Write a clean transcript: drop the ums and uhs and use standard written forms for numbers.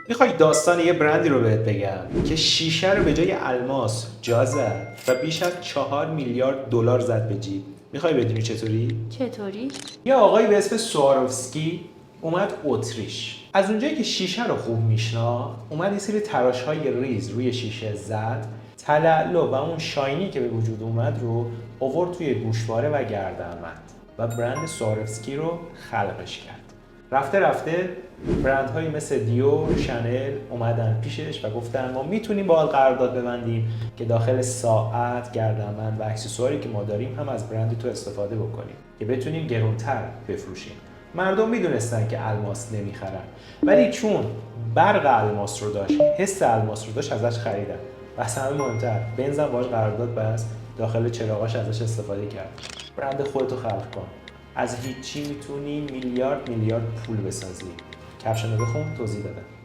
میخوای داستان یه برندی رو بهت بگم که شیشه رو به جای الماس جا زد و بیش از 4 میلیارد دلار زد به جیب. میخوای بدونی چطوری؟ چطوری؟ یه آقایی به اسم سواروفسکی اومد اتریش. از اونجایی که شیشه رو خوب میشناخت، اومد یه سری تراش‌های ریز روی شیشه زد، تلالو و اون شاینی که به وجود اومد رو آورد توی گوشواره و گردنبند و برند سواروفسکی رو خلقش کرد. رفته رفته برندهایی مثل دیور، شنل اومدن پیشش و گفتن ما میتونیم با قرارداد ببندیم که داخل ساعت، گردنبند و اکسسواری که ما داریم هم از برند تو استفاده بکنیم که بتونیم گرونتر بفروشیم. مردم میدونستن که الماس نمیخرن، ولی چون برق الماس رو داشت، حس الماس رو داشت، ازش خریدن و از همه مهمتر بنزم باهاش قرارداد بست، داخل چراغاش ازش استفاده کرد. برند خودتو خلق کن. از هیچی میتونی میلیارد پول بسازی. کپشن رو بخون توضیح دادم.